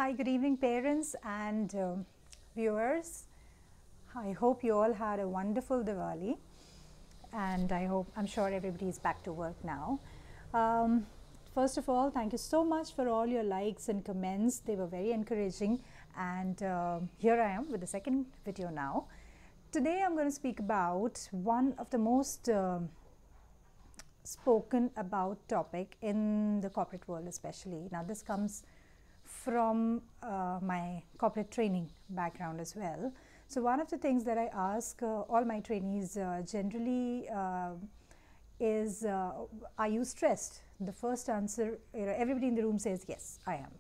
Hi, good evening, parents and viewers. I hope you all had a wonderful Diwali, and I'm sure everybody is back to work now. First of all, thank you so much for all your likes and comments. They were very encouraging, and here I am with the second video now. Today, I'm going to speak about one of the most spoken about topic in the corporate world, especially. Now, this comes from my corporate training background as well. So one of the things that I ask all my trainees generally is, are you stressed? The first answer, everybody in the room says, yes, I am.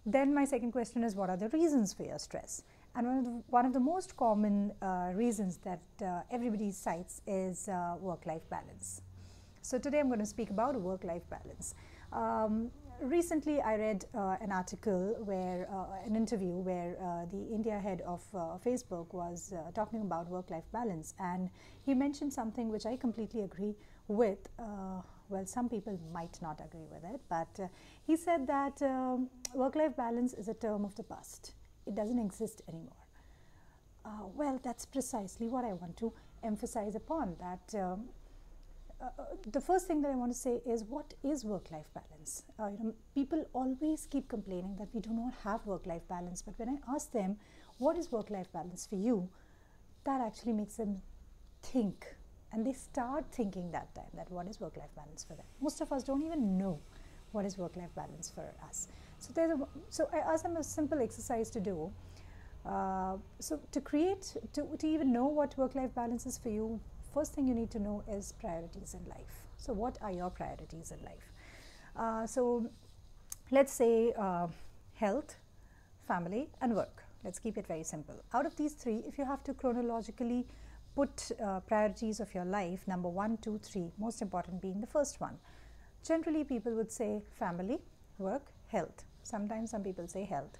Then my second question is, what are the reasons for your stress? And one of the most common reasons that everybody cites is work-life balance. So today I'm going to speak about work-life balance. Recently, I read an article where, an interview where the India head of Facebook was talking about work-life balance, and he mentioned something which I completely agree with. Well, some people might not agree with it, but he said that work-life balance is a term of the past. It doesn't exist anymore. Well, that's precisely what I want to emphasize upon, that the first thing that I want to say is, what is work-life balance? People always keep complaining that we do not have work-life balance, but when I ask them, what is work-life balance for you? That actually makes them think, and they start thinking that time, that what is work-life balance for them? Most of us don't even know what is work-life balance for us. So I asked them a simple exercise to do. So to even know what work-life balance is for you, first thing you need to know is priorities in life. So what are your priorities in life? So let's say health, family and work. Let's keep it very simple. Out of these three, if you have to chronologically put priorities of your life, number 1, 2, 3, most important being the first one. Generally people would say family, work, health. Sometimes some people say health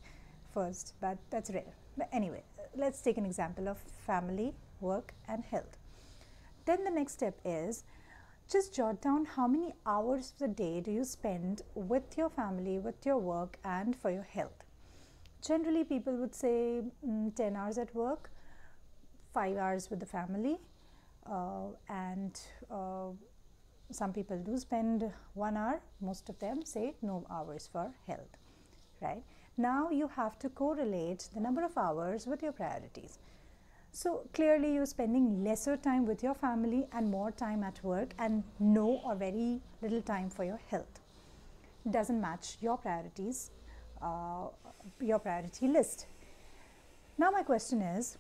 first, but that's rare. But anyway, let's take an example of family, work and health. Then the next step is, just jot down how many hours of the day do you spend with your family, with your work and for your health. Generally people would say 10 hours at work, 5 hours with the family, and some people do spend 1 hour. Most of them say no hours for health, right? Now you have to correlate the number of hours with your priorities. So clearly you're spending lesser time with your family and more time at work, and no or very little time for your health. Doesn't match your priorities, your priority list. Now my question is,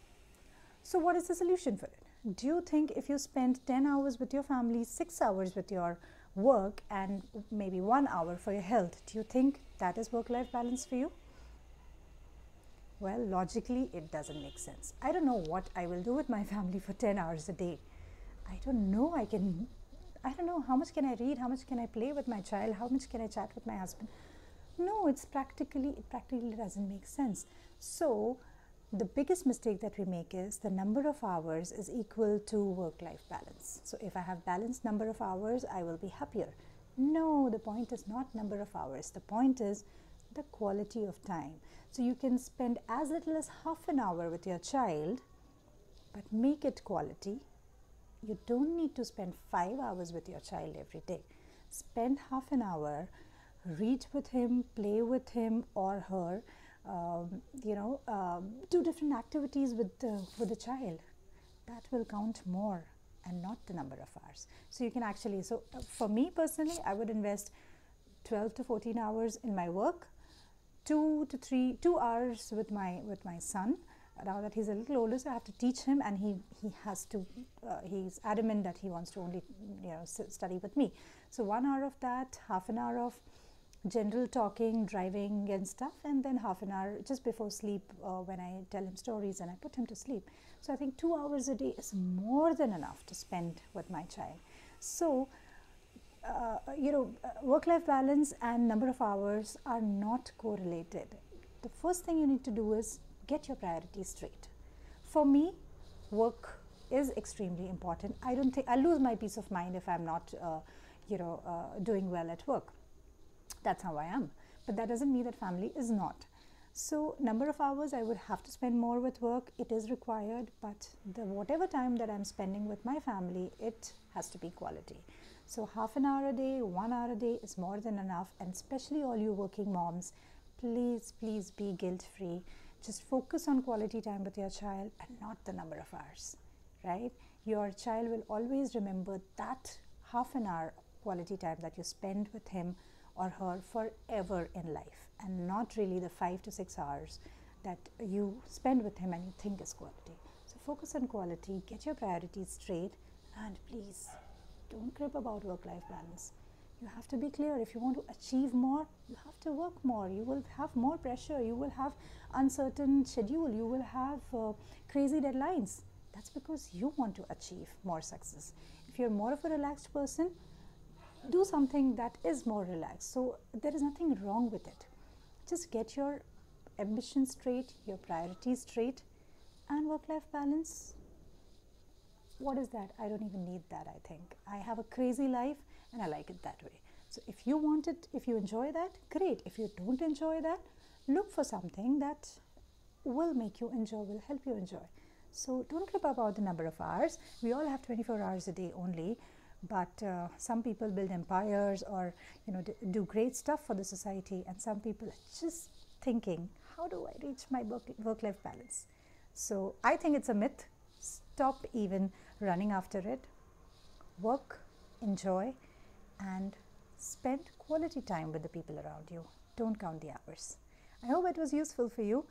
so what is the solution for it? Do you think if you spend 10 hours with your family, 6 hours with your work and maybe 1 hour for your health, do you think that is work-life balance for you? Well, logically, it doesn't make sense. I don't know what I will do with my family for 10 hours a day. I don't know how much can I read, how much can I play with my child, how much can I chat with my husband. No, it practically doesn't make sense. So the biggest mistake that we make is the number of hours is equal to work-life balance. So if I have balanced number of hours, I will be happier. No, the point is not number of hours. The point is the quality of time. So you can spend as little as half an hour with your child, but make it quality. You don't need to spend 5 hours with your child every day. Spend half an hour, read with him, play with him or her, do different activities with the child. That will count more and not the number of hours. So you can actually, for me personally, I would invest 12 to 14 hours in my work, 2 hours with my son. Now that he's a little older, so I have to teach him, and he has to, he's adamant that he wants to only study with me. So 1 hour of that, half an hour of general talking, driving and stuff, and then half an hour just before sleep when I tell him stories and I put him to sleep. So I think 2 hours a day is more than enough to spend with my child. So work-life balance and number of hours are not correlated. The first thing you need to do is get your priorities straight. For me, work is extremely important. I don't think I'll lose my peace of mind if I'm not doing well at work. That's how I am. But that doesn't mean that family is not. So number of hours I would have to spend more with work, it is required, but the whatever time that I'm spending with my family, it has to be quality. So half an hour a day, 1 hour a day is more than enough. And especially all you working moms, please be guilt free. Just focus on quality time with your child and not the number of hours, right? Your child will always remember that half an hour quality time that you spend with him or her forever in life, and not really the 5 to 6 hours that you spend with him and you think is quality. So focus on quality, get your priorities straight, and please don't crib about work-life balance. You have to be clear. If you want to achieve more, you have to work more. You will have more pressure. You will have uncertain schedule. You will have crazy deadlines. That's because you want to achieve more success. If you're more of a relaxed person, do something that is more relaxed. So there is nothing wrong with it. Just get your ambitions straight, your priorities straight, and work-life balance. What is that? I don't even need that, I think. I have a crazy life and I like it that way. So if you want it, if you enjoy that, great. If you don't enjoy that, look for something that will make you enjoy, will help you enjoy. So don't crib about the number of hours. We all have 24 hours a day only. But some people build empires or do great stuff for the society, and some people are just thinking, how do I reach my work-life balance? So I think it's a myth. Stop even running after it. Work, enjoy, and spend quality time with the people around you. Don't count the hours. I hope it was useful for you.